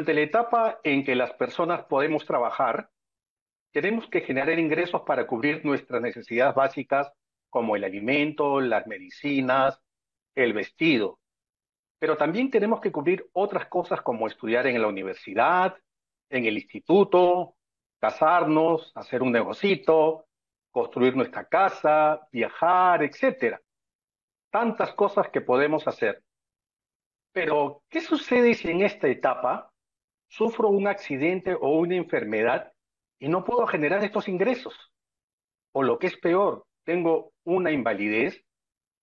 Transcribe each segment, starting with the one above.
Durante la etapa en que las personas podemos trabajar, tenemos que generar ingresos para cubrir nuestras necesidades básicas como el alimento, las medicinas, el vestido. Pero también tenemos que cubrir otras cosas como estudiar en la universidad, en el instituto, casarnos, hacer un negocito, construir nuestra casa, viajar, etcétera. Tantas cosas que podemos hacer. Pero, ¿qué sucede si en esta etapa sufro un accidente o una enfermedad y no puedo generar estos ingresos? O lo que es peor, tengo una invalidez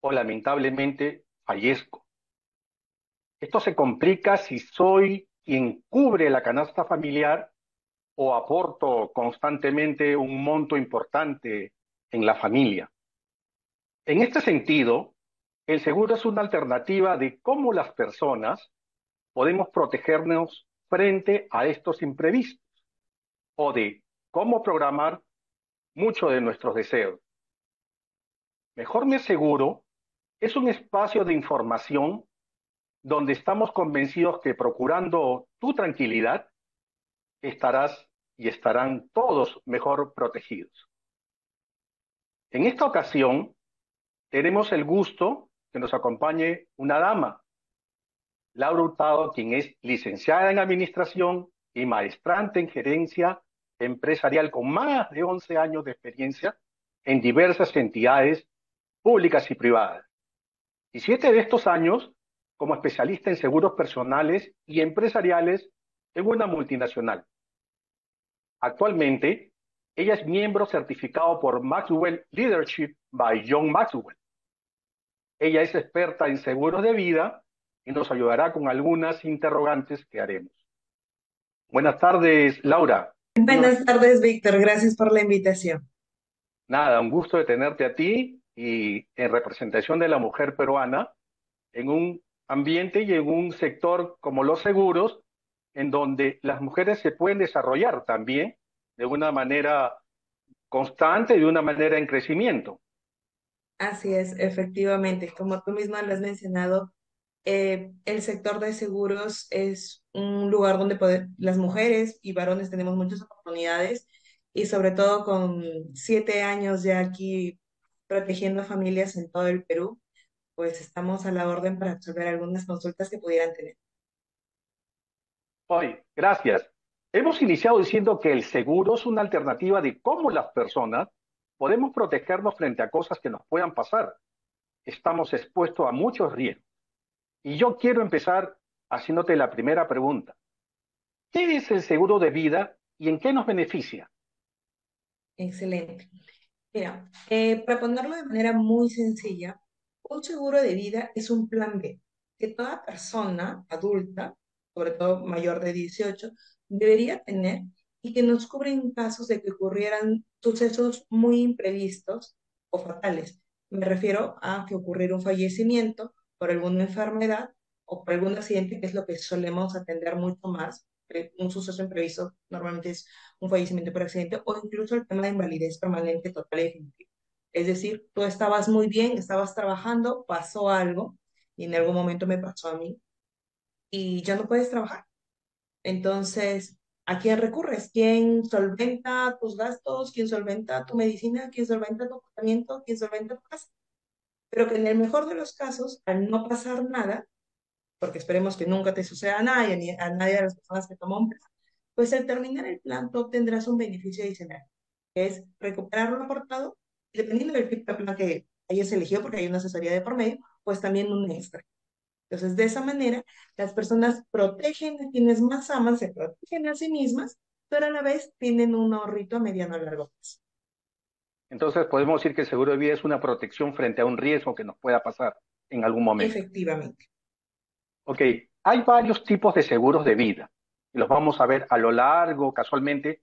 o lamentablemente fallezco. Esto se complica si soy quien cubre la canasta familiar o aporto constantemente un monto importante en la familia. En este sentido, el seguro es una alternativa de cómo las personas podemos protegernos frente a estos imprevistos o de cómo programar muchos de nuestros deseos. Mejor Me Aseguro es un espacio de información donde estamos convencidos que procurando tu tranquilidad estarás y estarán todos mejor protegidos. En esta ocasión tenemos el gusto que nos acompañe una dama, Laura Hurtado, quien es licenciada en Administración y maestrante en Gerencia Empresarial con más de 11 años de experiencia en diversas entidades públicas y privadas. Y 7 de estos años como especialista en seguros personales y empresariales en una multinacional. Actualmente, ella es miembro certificado por Maxwell Leadership by John Maxwell. Ella es experta en seguros de vida y nos ayudará con algunas interrogantes que haremos. Buenas tardes, Laura. Buenas tardes, Víctor. Gracias por la invitación. Nada, un gusto de tenerte a ti y en representación de la mujer peruana en un ambiente y en un sector como los seguros, en donde las mujeres se pueden desarrollar también de una manera constante y de una manera en crecimiento. Así es, efectivamente. Como tú misma lo has mencionado, el sector de seguros es un lugar donde las mujeres y varones tenemos muchas oportunidades y sobre todo con 7 años ya aquí protegiendo a familias en todo el Perú, pues estamos a la orden para resolver algunas consultas que pudieran tener. Hoy, gracias. Hemos iniciado diciendo que el seguro es una alternativa de cómo las personas podemos protegernos frente a cosas que nos puedan pasar. Estamos expuestos a muchos riesgos. Y yo quiero empezar haciéndote la primera pregunta. ¿Qué es el seguro de vida y en qué nos beneficia? Excelente. Mira, para ponerlo de manera muy sencilla, un seguro de vida es un plan B que toda persona adulta, sobre todo mayor de 18, debería tener y que nos cubre en casos de que ocurrieran sucesos muy imprevistos o fatales. Me refiero a que ocurriera un fallecimiento por alguna enfermedad o por algún accidente, que es lo que solemos atender mucho más. Un suceso imprevisto normalmente es un fallecimiento por accidente o incluso el tema de invalidez permanente total y definitiva. Es decir, tú estabas muy bien, estabas trabajando, pasó algo y en algún momento me pasó a mí y ya no puedes trabajar. Entonces, ¿a quién recurres? ¿Quién solventa tus gastos? ¿Quién solventa tu medicina? ¿Quién solventa tu tratamiento? ¿Quién solventa tu casa? Pero que en el mejor de los casos, al no pasar nada, porque esperemos que nunca te suceda a nadie, ni a nadie de las personas que toman, pues al terminar el plan tú obtendrás un beneficio adicional, que es recuperar lo aportado, y dependiendo del tipo de plan que hayas elegido, porque hay una asesoría de por medio, pues también un extra. Entonces, de esa manera, las personas protegen a quienes más aman, se protegen a sí mismas, pero a la vez tienen un ahorrito a mediano a largo plazo. Entonces podemos decir que el seguro de vida es una protección frente a un riesgo que nos pueda pasar en algún momento. Efectivamente. Ok, hay varios tipos de seguros de vida. Los vamos a ver a lo largo, casualmente.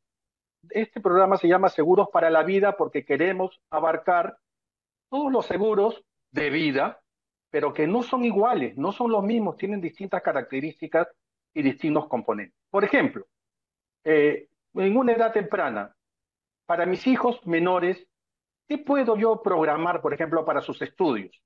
Este programa se llama Seguros para la Vida porque queremos abarcar todos los seguros de vida, pero que no son iguales, no son los mismos, tienen distintas características y distintos componentes. Por ejemplo, en una edad temprana, para mis hijos menores, ¿qué puedo yo programar, por ejemplo, para sus estudios?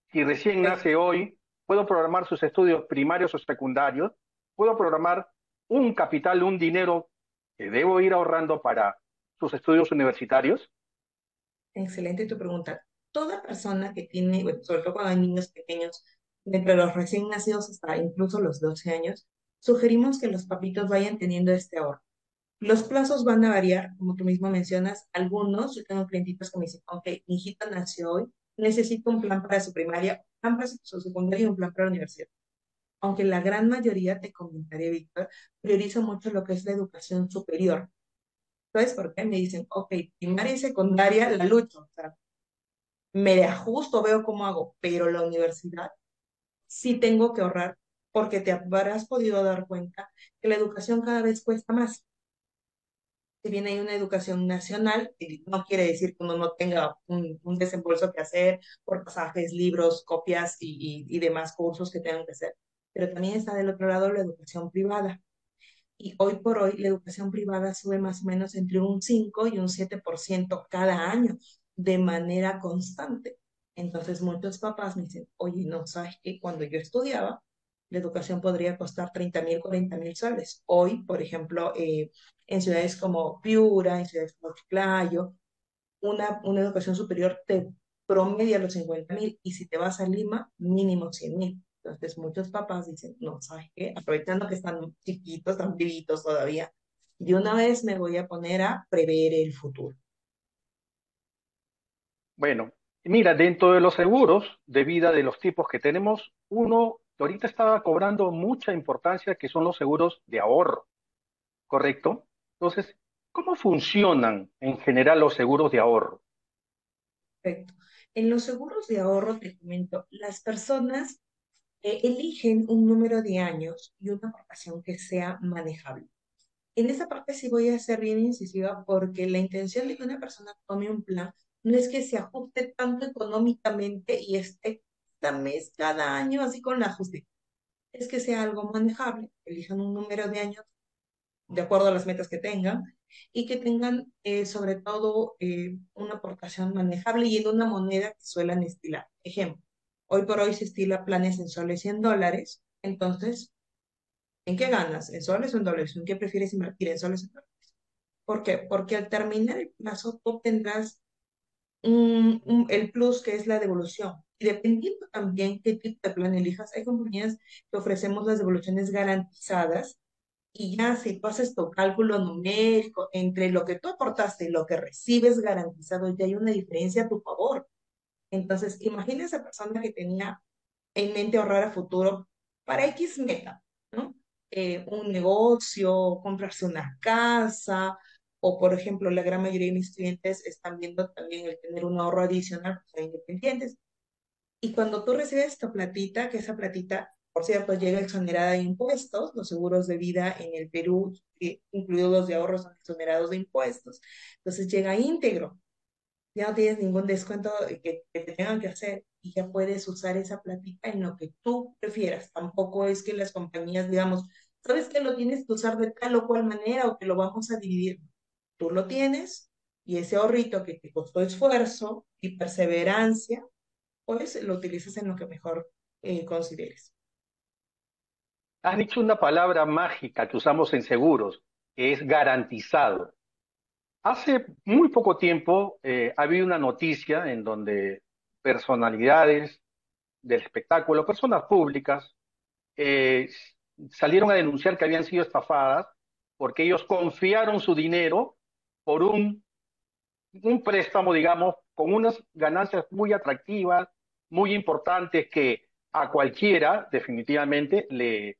Si recién nace hoy, puedo programar sus estudios primarios o secundarios, puedo programar un capital, un dinero que debo ir ahorrando para sus estudios universitarios? Excelente tu pregunta. Toda persona que tiene, bueno, sobre todo cuando hay niños pequeños, entre los recién nacidos hasta incluso los 12 años, sugerimos que los papitos vayan teniendo este ahorro. Los plazos van a variar, como tú mismo mencionas. Algunos, yo tengo clientitos que me dicen, ok, mi hijita nació hoy, necesito un plan para su primaria, un plan para su secundaria y un plan para la universidad. Aunque la gran mayoría, te comentaré, Víctor, prioriza mucho lo que es la educación superior. ¿Sabes por qué? Me dicen, ok, primaria y secundaria la lucho, o sea, me ajusto, veo cómo hago, pero la universidad sí tengo que ahorrar porque te habrás podido dar cuenta que la educación cada vez cuesta más. Si bien hay una educación nacional, y no quiere decir que uno no tenga un desembolso que hacer por pasajes, libros, copias y demás cursos que tengan que hacer, pero también está del otro lado la educación privada. Y hoy por hoy la educación privada sube más o menos entre un 5 y un 7% cada año de manera constante. Entonces muchos papás me dicen, oye, no, ¿sabes qué? Cuando yo estudiaba, la educación podría costar 30.000, 40.000 soles. Hoy, por ejemplo, en ciudades como Piura, en ciudades como Chiclayo, una educación superior te promedia los 50.000 y si te vas a Lima, mínimo 100.000. Entonces muchos papás dicen, no, ¿sabes qué? Aprovechando que están chiquitos, están vivitos todavía, de una vez me voy a poner a prever el futuro. Bueno, mira, dentro de los seguros de vida de los tipos que tenemos, uno que ahorita está cobrando mucha importancia, que son los seguros de ahorro, ¿correcto? Entonces, ¿cómo funcionan en general los seguros de ahorro? Perfecto. En los seguros de ahorro, te comento, las personas eligen un número de años y una aportación que sea manejable. En esa parte sí voy a ser bien incisiva porque la intención de que una persona tome un plan no es que se ajuste tanto económicamente y esté cada mes, cada año así con el ajuste. Es que sea algo manejable, elijan un número de años de acuerdo a las metas que tengan y que tengan sobre todo una aportación manejable y en una moneda que suelan estilar. Ejemplo, hoy por hoy se estila planes en soles y en dólares, entonces, ¿en qué ganas? ¿En soles o en dólares? ¿En qué prefieres invertir? ¿En soles o en dólares? ¿Por qué? Porque al terminar el plazo tú obtendrás el plus que es la devolución. Y dependiendo también qué tipo de plan elijas, hay compañías que ofrecemos las devoluciones garantizadas y ya si tú haces tu cálculo numérico entre lo que tú aportaste y lo que recibes garantizado, ya hay una diferencia a tu favor. Entonces, imagina esa persona que tenía en mente ahorrar a futuro para X meta, ¿no? Un negocio, comprarse una casa, o por ejemplo, la gran mayoría de mis clientes están viendo también el tener un ahorro adicional, porque son independientes. Y cuando tú recibes esta platita, que esa platita, por cierto, llega exonerada de impuestos, los seguros de vida en el Perú, incluidos los de ahorro, son exonerados de impuestos. Entonces llega íntegro, ya no tienes ningún descuento que te tengan que hacer y ya puedes usar esa platita en lo que tú prefieras. Tampoco es que las compañías, digamos, sabes que lo tienes que usar de tal o cual manera o que lo vamos a dividir. Tú lo tienes y ese ahorrito que te costó esfuerzo y perseverancia, pues lo utilizas en lo que mejor consideres. Has dicho una palabra mágica que usamos en seguros, que es garantizado. Hace muy poco tiempo ha habido una noticia en donde personalidades del espectáculo, personas públicas, eh, salieron a denunciar que habían sido estafadas porque ellos confiaron su dinero por un préstamo, digamos, con unas ganancias muy atractivas, muy importantes que a cualquiera definitivamente le,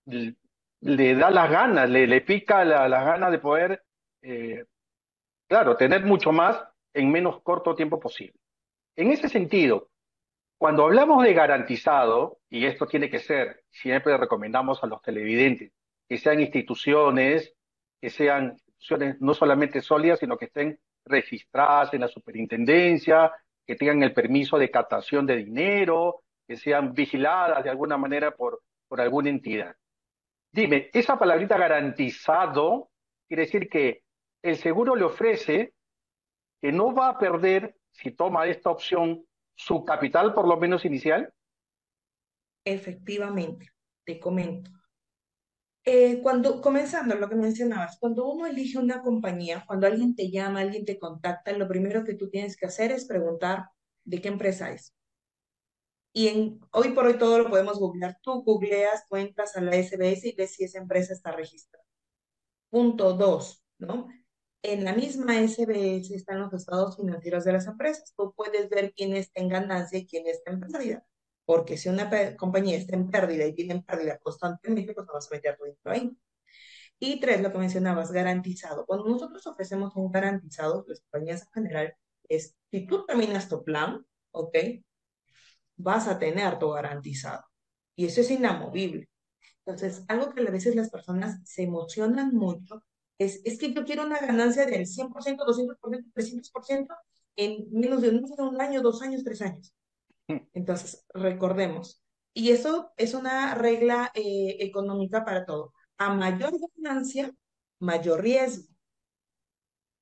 le da las ganas, le pica las ganas de poder, eh, claro, tener mucho más en menos corto tiempo posible. En ese sentido, cuando hablamos de garantizado, y esto tiene que ser, siempre recomendamos a los televidentes, que sean instituciones no solamente sólidas, sino que estén registradas en la superintendencia, que tengan el permiso de captación de dinero, que sean vigiladas de alguna manera por alguna entidad. Dime, esa palabrita garantizado quiere decir que el seguro le ofrece que no va a perder, si toma esta opción, su capital por lo menos inicial. Efectivamente, te comento. Comenzando lo que mencionabas, cuando uno elige una compañía, cuando alguien te llama, alguien te contacta, lo primero que tú tienes que hacer es preguntar de qué empresa es. Hoy por hoy todo lo podemos googlear. Tú googleas, tú entras a la SBS y ves si esa empresa está registrada. Punto dos, ¿no? En la misma SBS están los estados financieros de las empresas. Tú puedes ver quién está en ganancia y quién está en pérdida. Porque si una compañía está en pérdida y tiene pérdida constantemente, pues no vas a meter tu dinero ahí. Y tres, lo que mencionabas, garantizado. Cuando nosotros ofrecemos un garantizado, las compañías en general, es si tú terminas tu plan, ¿ok? Vas a tener tu garantizado. Y eso es inamovible. Entonces, algo que a veces las personas se emocionan mucho es que yo quiero una ganancia del 100%, 200%, 300% en menos de un año, 2 años, 3 años. Entonces, recordemos. Y eso es una regla económica para todo. A mayor ganancia, mayor riesgo.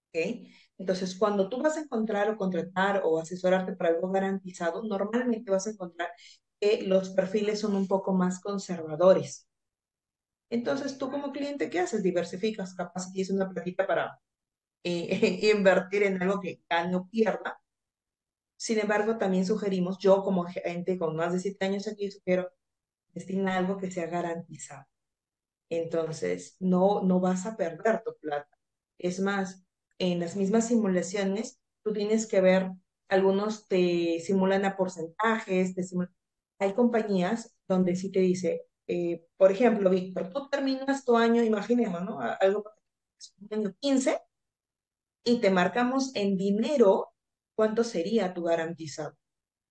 ¿Ok? Entonces, cuando tú vas a encontrar o contratar o asesorarte para algo garantizado, normalmente vas a encontrar que los perfiles son un poco más conservadores. Entonces, tú como cliente, ¿qué haces? Diversificas, capaz si tienes una platita para invertir en algo que gane o pierda. Sin embargo, también sugerimos, yo como gente con más de 7 años aquí, sugiero destina algo que sea garantizado. Entonces, no vas a perder tu plata. Es más, en las mismas simulaciones, tú tienes que ver, algunos te simulan a porcentajes, hay compañías donde sí te dice, por ejemplo, Víctor, tú terminas tu año, imaginemos, ¿no? Algo, un año 15 y te marcamos en dinero cuánto sería tu garantizado.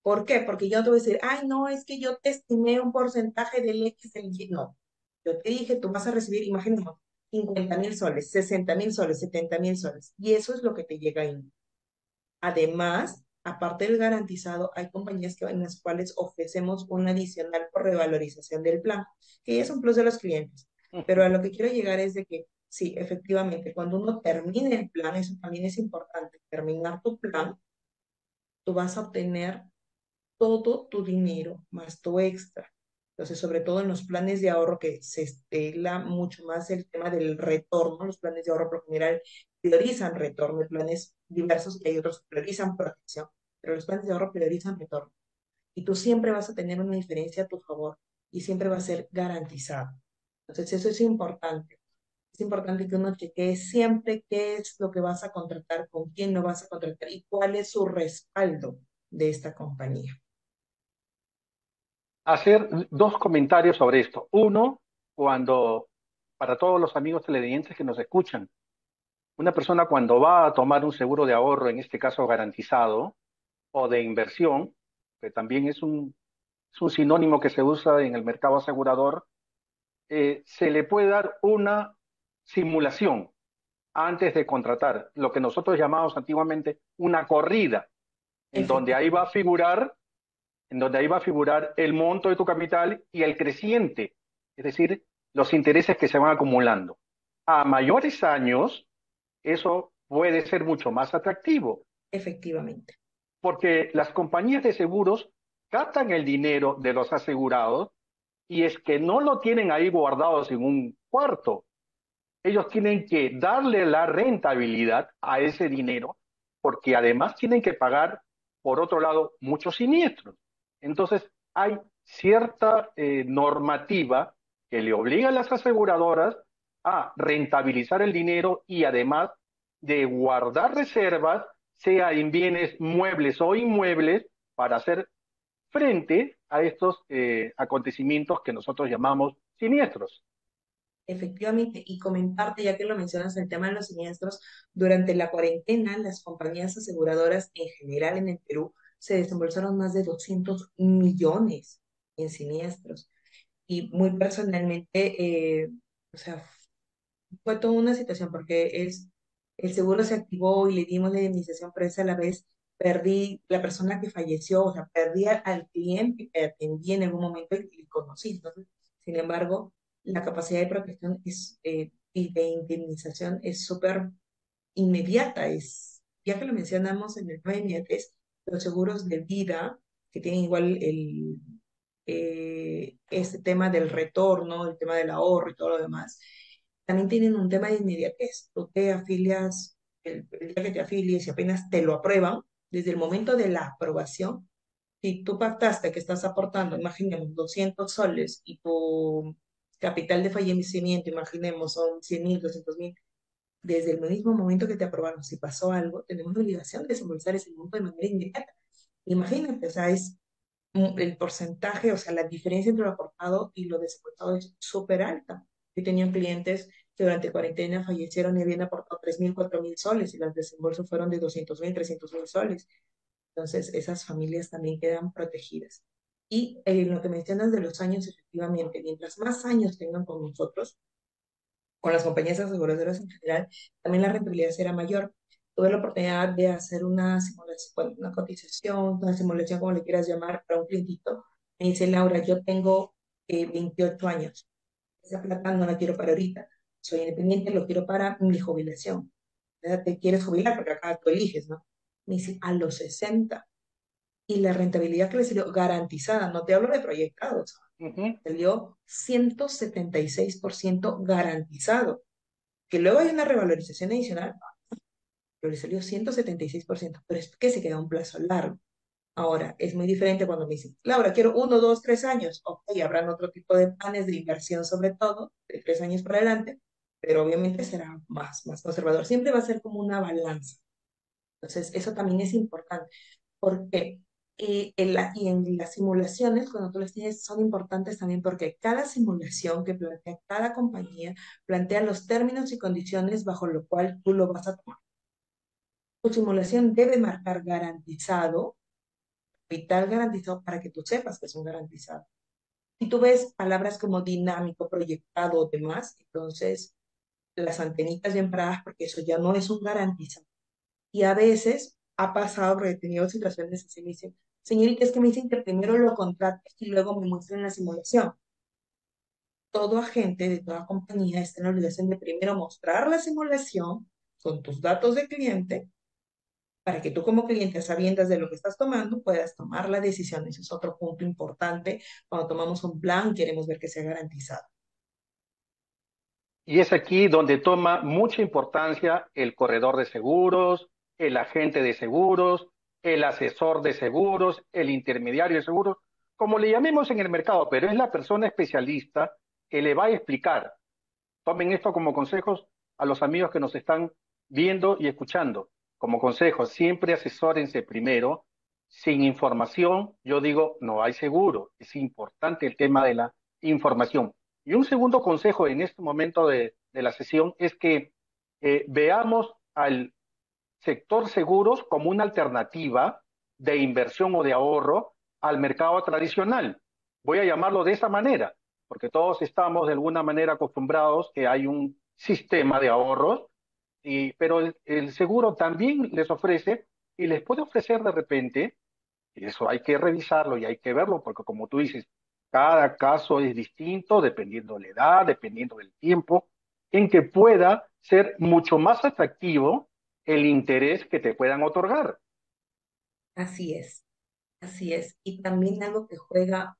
¿Por qué? Porque yo no te voy a decir, ay, no, es que yo te estimé un porcentaje del X del Y. No, yo te dije, tú vas a recibir, imaginemos, 50.000 soles, 60.000 soles, 70.000 soles. Y eso es lo que te llega ahí. Además, aparte del garantizado, hay compañías en las cuales ofrecemos un adicional por revalorización del plan, que ya es un plus de los clientes. Pero a lo que quiero llegar es de que, sí, efectivamente, cuando uno termine el plan, eso también es importante, terminar tu plan, tú vas a obtener todo tu dinero más tu extra. Entonces, sobre todo en los planes de ahorro que se estela mucho más el tema del retorno, los planes de ahorro por lo general priorizan retorno, hay planes diversos y hay otros que priorizan protección, pero los planes de ahorro priorizan retorno. Y tú siempre vas a tener una diferencia a tu favor y siempre va a ser garantizado. Entonces, eso es importante. Es importante que uno chequee siempre qué es lo que vas a contratar, con quién lo vas a contratar y cuál es su respaldo de esta compañía. Hacer dos comentarios sobre esto. Uno, cuando, para todos los amigos televidentes que nos escuchan, una persona cuando va a tomar un seguro de ahorro, en este caso garantizado, o de inversión, que también es un sinónimo que se usa en el mercado asegurador, se le puede dar una simulación antes de contratar, lo que nosotros llamamos antiguamente una corrida, en donde ahí va a Efectivamente. figurar, en donde ahí va a figurar el monto de tu capital y el creciente, es decir, los intereses que se van acumulando. A mayores años, eso puede ser mucho más atractivo, Efectivamente. porque las compañías de seguros captan el dinero de los asegurados y es que no lo tienen ahí guardados en un cuarto. Ellos tienen que darle la rentabilidad a ese dinero porque además tienen que pagar, por otro lado, muchos siniestros. Entonces, hay cierta normativa que le obliga a las aseguradoras a rentabilizar el dinero y además de guardar reservas, sea en bienes muebles o inmuebles, para hacer frente a estos acontecimientos que nosotros llamamos siniestros. Efectivamente, y comentarte, ya que lo mencionas, el tema de los siniestros, durante la cuarentena, las compañías aseguradoras en general en el Perú se desembolsaron más de 200 millones en siniestros. Y muy personalmente, o sea, fue toda una situación porque el seguro se activó y le dimos la indemnización, pero esa a la vez perdí la persona que falleció, o sea, perdí al cliente que atendí en algún momento y conocí. Entonces, sin embargo, la capacidad de protección y de indemnización es súper inmediata. Ya que lo mencionamos en el tema de inmediatez, los seguros de vida, que tienen igual este tema del retorno, el tema del ahorro y todo lo demás, también tienen un tema de inmediatez. Tú te afilias, el día que te afilies y apenas te lo aprueban, desde el momento de la aprobación, si tú pactaste que estás aportando, imaginemos, 200 soles y tu capital de fallecimiento, imaginemos, son 100.000, 200.000, desde el mismo momento que te aprobaron, si pasó algo, tenemos la obligación de desembolsar ese monto de manera inmediata. Imagínate, o sea, es el porcentaje, o sea, la diferencia entre lo aportado y lo desembolsado es súper alta. Yo tenía clientes que durante cuarentena fallecieron y habían aportado 3.000, 4.000 soles y los desembolsos fueron de 200.000, 300.000 soles. Entonces, esas familias también quedan protegidas. Y lo que mencionas de los años, efectivamente, mientras más años tengan con nosotros, con las compañías aseguradoras en general, también la rentabilidad será mayor. Tuve la oportunidad de hacer una simulación, bueno, una cotización, una simulación, como le quieras llamar, para un clientito. Me dice, Laura, yo tengo 28 años. Esa plata no la quiero para ahorita. Soy independiente, lo quiero para mi jubilación. ¿Verdad? Te quieres jubilar porque acá tú eliges, ¿no? Me dice, a los 60. Y la rentabilidad que le salió garantizada, no te hablo de proyectados, Ujú. salió 176% garantizado. Que luego hay una revalorización adicional, pero le salió 176%, pero es que se queda a un plazo largo. Ahora, es muy diferente cuando me dicen, Laura, quiero 1, 2, 3 años. Ok, habrán otro tipo de planes de inversión, sobre todo, de 3 años para adelante, pero obviamente será más conservador. Siempre va a ser como una balanza. Entonces, eso también es importante, porque y en las simulaciones, cuando tú las tienes, son importantes también porque cada simulación que plantea cada compañía plantea los términos y condiciones bajo lo cual tú lo vas a tomar. Tu simulación debe marcar garantizado, vital garantizado, para que tú sepas que es un garantizado. Si tú ves palabras como dinámico, proyectado o demás, entonces las antenitas bien paradas porque eso ya no es un garantizado. Y a veces ha pasado, porque he tenido situaciones así, me dicen, señorita, es que me dicen que primero lo contrates y luego me muestren la simulación. Todo agente de toda compañía está en la obligación de primero mostrar la simulación con tus datos de cliente para que tú como cliente, sabiendas de lo que estás tomando, puedas tomar la decisión. Ese es otro punto importante cuando tomamos un plan y queremos ver que sea garantizado. Y es aquí donde toma mucha importancia el corredor de seguros, el agente de seguros, el asesor de seguros, el intermediario de seguros, como le llamemos en el mercado, pero es la persona especialista que le va a explicar. Tomen esto como consejos a los amigos que nos están viendo y escuchando. Como consejo, siempre asesórense primero. Sin información, yo digo, no hay seguro. Es importante el tema de la información. Y un segundo consejo en este momento de la sesión es que veamos al sector seguros como una alternativa de inversión o de ahorro al mercado tradicional. Voy a llamarlo de esa manera, porque todos estamos de alguna manera acostumbrados que hay un sistema de ahorros, pero el seguro también les ofrece y les puede ofrecer de repente, y eso hay que revisarlo y hay que verlo, porque como tú dices, cada caso es distinto dependiendo de la edad, dependiendo del tiempo, en que pueda ser mucho más atractivo el interés que te puedan otorgar. Así es, así es. Y también algo que juega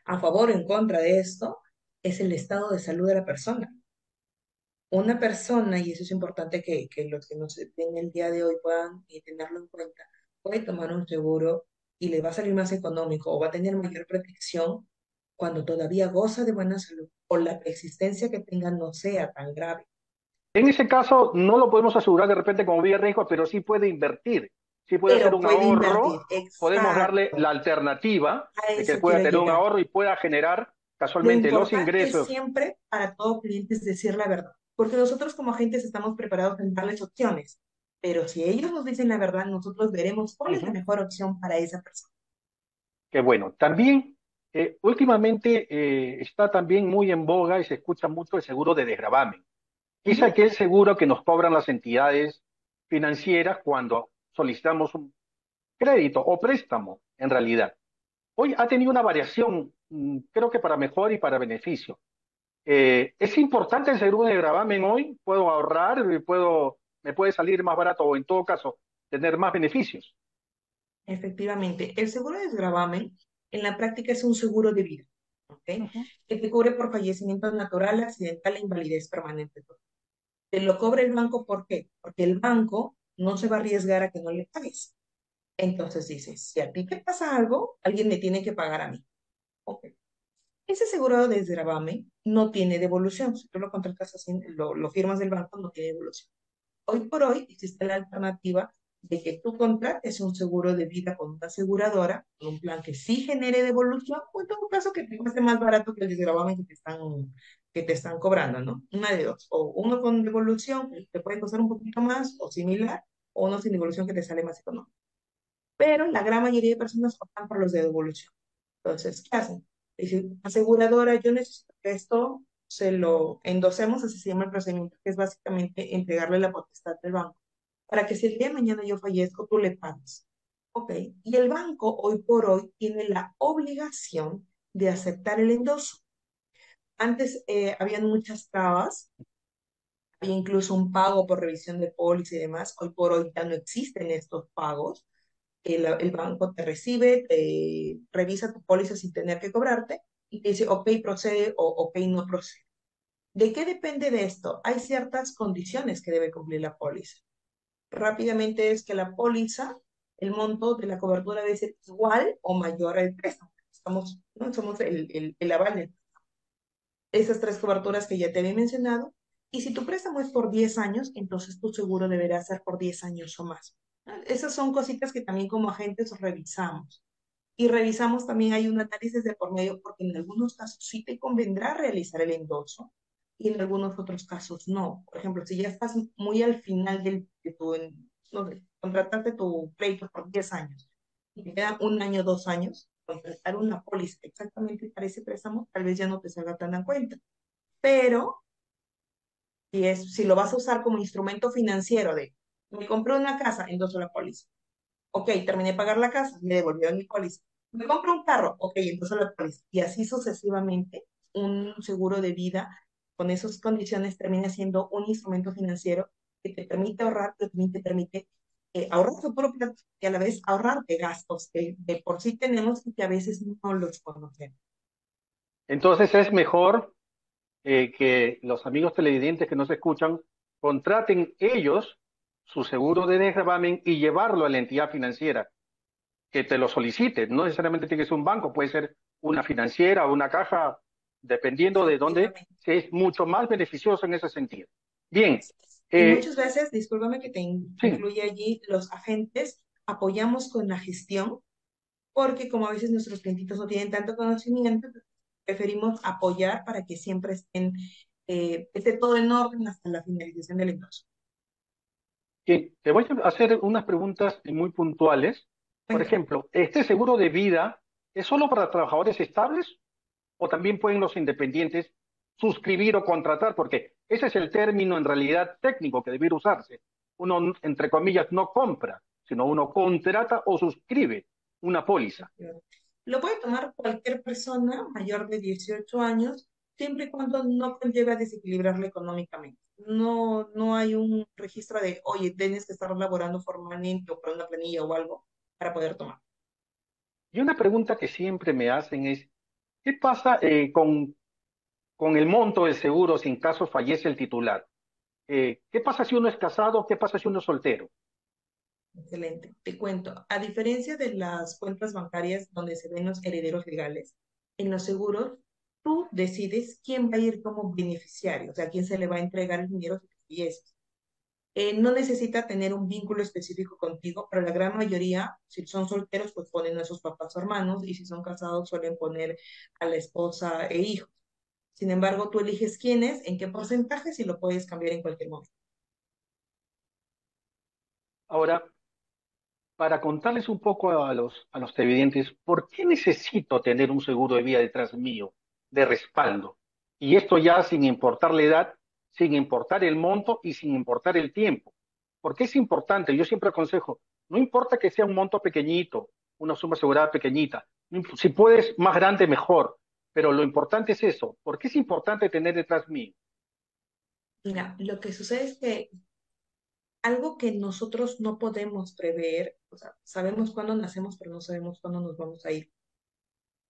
a favor o en contra de esto es el estado de salud de la persona. Una persona, y eso es importante que los que nos ven el día de hoy puedan tenerlo en cuenta, puede tomar un seguro y le va a salir más económico o va a tener mayor protección cuando todavía goza de buena salud o la existencia que tenga no sea tan grave. En ese caso, no lo podemos asegurar de repente como vía riesgo, pero sí puede invertir, sí puede hacer Pero un puede invertir, ahorro, podemos darle la exacto, alternativa a de que eso pueda quiero tener un llegar. ahorro y pueda generar Lo casualmente los importante es ingresos. siempre para todo cliente es decir la verdad, porque nosotros como agentes estamos preparados en darles opciones, pero si ellos nos dicen la verdad, nosotros veremos cuál es la Ujú. mejor opción para esa persona. Qué bueno. También, últimamente está también muy en boga y se escucha mucho el seguro de desgravamen. Es Ujú. aquel seguro que nos cobran las entidades financieras cuando solicitamos un crédito o préstamo, en realidad. Hoy ha tenido una variación, creo que para mejor y para beneficio. ¿Es importante el seguro de gravamen hoy? ¿Puedo ahorrar? ¿Me puede salir más barato o en todo caso tener más beneficios? Efectivamente, el seguro de desgravamen En la práctica es un seguro de vida, ¿ok? Ujú. Que te cubre por fallecimiento natural, accidental e invalidez permanente. Te lo cobra el banco, ¿por qué? Porque el banco no se va a arriesgar a que no le pagues. Entonces dices, si a ti te pasa algo, alguien me tiene que pagar a mí. Ok. Ese seguro de desgravamen no tiene devolución. Si tú lo contratas así, lo firmas del banco, no tiene devolución. Hoy por hoy existe la alternativa de que tú contrates un seguro de vida con una aseguradora, con un plan que sí genere devolución, o en todo caso que te cueste más barato que el desgravamen que te están cobrando, ¿no? Una de dos. O uno con devolución que te puede costar un poquito más o similar, o uno sin devolución que te sale más económico. Pero la gran mayoría de personas optan por los de devolución. Entonces, ¿qué hacen? Dicen, aseguradora, yo necesito que esto se lo endosemos, así se llama el procedimiento, que es básicamente entregarle la potestad del banco, para que si el día de mañana yo fallezco, tú le pagues. Ok, y el banco hoy por hoy tiene la obligación de aceptar el endoso. Antes habían muchas trabas, había incluso un pago por revisión de póliza y demás. Hoy por hoy ya no existen estos pagos. El banco te recibe, te revisa tu póliza sin tener que cobrarte y te dice, ok, procede o ok, no procede. ¿De qué depende de esto? Hay ciertas condiciones que debe cumplir la póliza. Rápidamente es que la póliza, el monto de la cobertura debe ser igual o mayor al préstamo. ¿No? Somos el aval de esas tres coberturas que ya te había mencionado. Y si tu préstamo es por 10 años, entonces tu seguro deberá ser por 10 años o más. Esas son cositas que también como agentes revisamos. Y revisamos también, hay un análisis de por medio, porque en algunos casos sí te convendrá realizar el endoso y en algunos otros casos no. Por ejemplo, si ya estás muy al final de tu, no sé, contrataste tu pleito por 10 años y te quedan un año, 2 años, contratar una póliza exactamente para ese préstamo tal vez ya no te salga tan a cuenta. Pero si lo vas a usar como instrumento financiero de, me compré una casa, endoso la póliza. Ok, terminé de pagar la casa, me devolvieron mi póliza. Me compro un carro, ok, entonces la póliza. Y así sucesivamente, un seguro de vida con esas condiciones termina siendo un instrumento financiero que te permite ahorrar, que también te permite ahorrar tu propio y a la vez ahorrarte gastos que de por sí tenemos y que a veces no los conocemos. Entonces es mejor que los amigos televidentes que nos escuchan contraten ellos su seguro de desgravamen y llevarlo a la entidad financiera que te lo solicite. No necesariamente tiene que ser un banco, puede ser una financiera o una caja, dependiendo de dónde, Efectivamente. es mucho más beneficioso en ese sentido. Bien, Y eh, muchas veces, discúlpame que te sí, incluye allí, los agentes apoyamos con la gestión porque como a veces nuestros clientitos no tienen tanto conocimiento, preferimos apoyar para que siempre esté todo en orden hasta la finalización del endoso. bien, te voy a hacer unas preguntas muy puntuales. Por Cuéntame. ejemplo, ¿este seguro de vida es solo para trabajadores estables o también pueden los independientes suscribir o contratar? Porque ese es el término en realidad técnico que debiera usarse. Uno, entre comillas, no compra, sino uno contrata o suscribe una póliza. Lo puede tomar cualquier persona mayor de 18 años, siempre y cuando no conlleve a desequilibrarlo económicamente. No, no hay un registro de, oye, tienes que estar laborando formalmente o por una planilla o algo para poder tomar. Y una pregunta que siempre me hacen es, ¿qué pasa con el monto del seguro si en caso fallece el titular? ¿Qué pasa si uno es casado? ¿Qué pasa si uno es soltero? Excelente. Te cuento, a diferencia de las cuentas bancarias donde se ven los herederos legales, en los seguros tú decides quién va a ir como beneficiario, o sea, quién se le va a entregar el dinero si te fallece. No necesita tener un vínculo específico contigo, pero la gran mayoría, si son solteros, pues ponen a sus papás o hermanos, y si son casados, suelen poner a la esposa e hijos. Sin embargo, tú eliges quién es, en qué porcentaje, y lo puedes cambiar en cualquier momento. Ahora, para contarles un poco a los televidentes, ¿por qué necesito tener un seguro de vida detrás mío, de respaldo? Y esto ya sin importar la edad, sin importar el monto y sin importar el tiempo. ¿Por qué es importante? Yo siempre aconsejo, no importa que sea un monto pequeñito, una suma asegurada pequeñita, si puedes más grande, mejor, pero lo importante es eso. ¿Por qué es importante tener detrás mío? Mira, lo que sucede es que algo que nosotros no podemos prever, o sea, sabemos cuándo nacemos, pero no sabemos cuándo nos vamos a ir.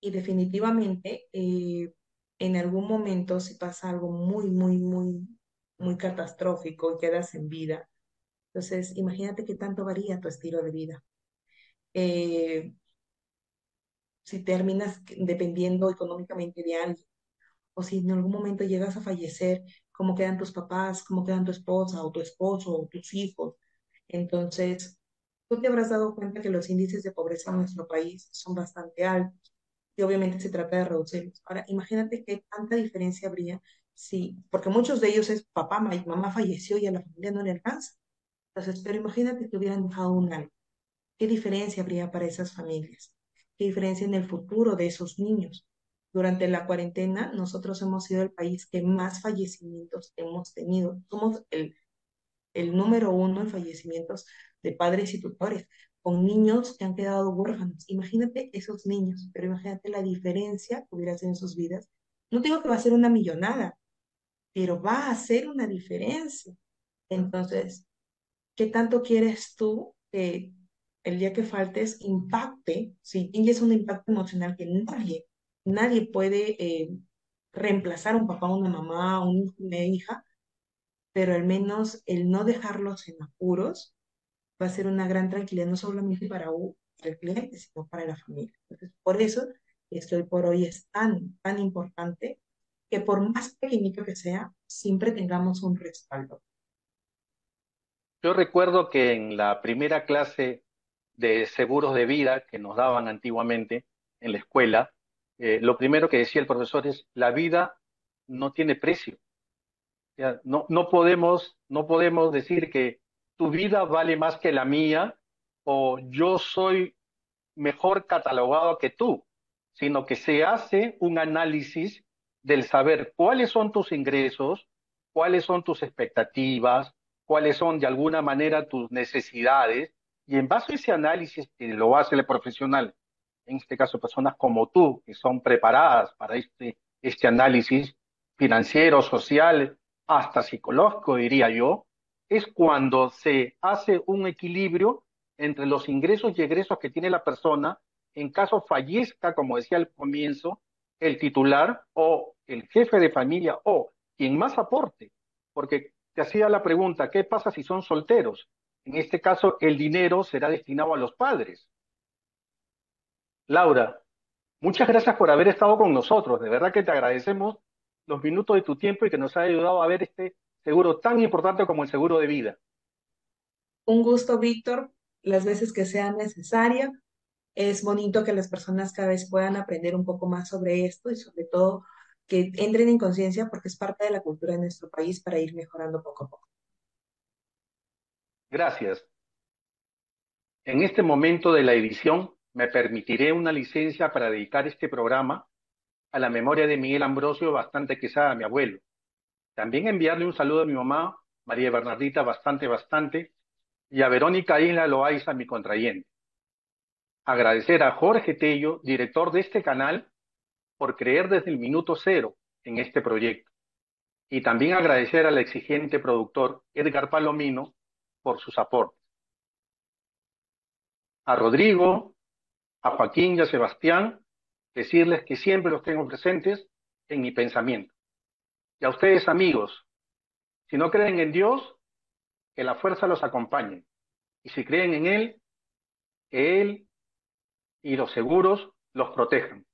Y definitivamente, en algún momento, si pasa algo muy, muy, muy, muy catastrófico y quedas en vida, entonces imagínate qué tanto varía tu estilo de vida. Eh, si terminas dependiendo económicamente de alguien, o si en algún momento llegas a fallecer, cómo quedan tus papás, cómo quedan tu esposa o tu esposo o tus hijos. Entonces, tú te habrás dado cuenta que los índices de pobreza en nuestro país son bastante altos y obviamente se trata de reducirlos. Ahora, imagínate qué tanta diferencia habría si, porque muchos de ellos es papá, mamá falleció y a la familia no le alcanza. Entonces, pero imagínate que hubieran dejado un algo. ¿Qué diferencia habría para esas familias? ¿Qué diferencia en el futuro de esos niños? Durante la cuarentena, nosotros hemos sido el país que más fallecimientos hemos tenido. Somos el número uno en fallecimientos de padres y tutores, con niños que han quedado huérfanos. Imagínate esos niños, pero imagínate la diferencia que hubiera sido en sus vidas. No digo que va a ser una millonada, pero va a ser una diferencia. Entonces, ¿qué tanto quieres tú que el día que faltes impacte? Si es un impacto emocional que nadie puede reemplazar a un papá, una mamá, un hijo, una hija, pero al menos el no dejarlos en apuros va a ser una gran tranquilidad, no solamente para el cliente, sino para la familia. Entonces, por eso es que hoy por hoy es tan importante que por más pequeñito que sea, siempre tengamos un respaldo. Yo recuerdo que en la primera clase de seguros de vida que nos daban antiguamente en la escuela, lo primero que decía el profesor es, la vida no tiene precio. O sea, no podemos decir que tu vida vale más que la mía o yo soy mejor catalogado que tú, sino que se hace un análisis del saber cuáles son tus ingresos, cuáles son tus expectativas, cuáles son de alguna manera tus necesidades, y en base a ese análisis que lo hace el profesional, en este caso personas como tú, que son preparadas para este análisis financiero, social, hasta psicológico, diría yo, es cuando se hace un equilibrio entre los ingresos y egresos que tiene la persona en caso fallezca, como decía al comienzo, el titular o el jefe de familia o quien más aporte. Porque te hacía la pregunta, ¿qué pasa si son solteros? En este caso, el dinero será destinado a los padres. Laura, muchas gracias por haber estado con nosotros. De verdad que te agradecemos los minutos de tu tiempo y que nos ha ayudado a ver este seguro tan importante como el seguro de vida. Un gusto, Víctor, las veces que sea necesario. Es bonito que las personas cada vez puedan aprender un poco más sobre esto y sobre todo que entren en conciencia porque es parte de la cultura de nuestro país para ir mejorando poco a poco. Gracias. En este momento de la edición me permitiré una licencia para dedicar este programa a la memoria de Miguel Ambrosio Bastante Quesada, mi abuelo. También enviarle un saludo a mi mamá, María Bernardita Bastante, y a Verónica Isla Loaiza, mi contrayente. Agradecer a Jorge Tello, director de este canal, por creer desde el minuto cero en este proyecto. Y también agradecer al exigente productor Edgar Palomino por sus aportes. A Rodrigo, a Joaquín y a Sebastián, decirles que siempre los tengo presentes en mi pensamiento. Y a ustedes, amigos, si no creen en Dios, que la fuerza los acompañe. Y si creen en Él, que Él y los seguros los protejan.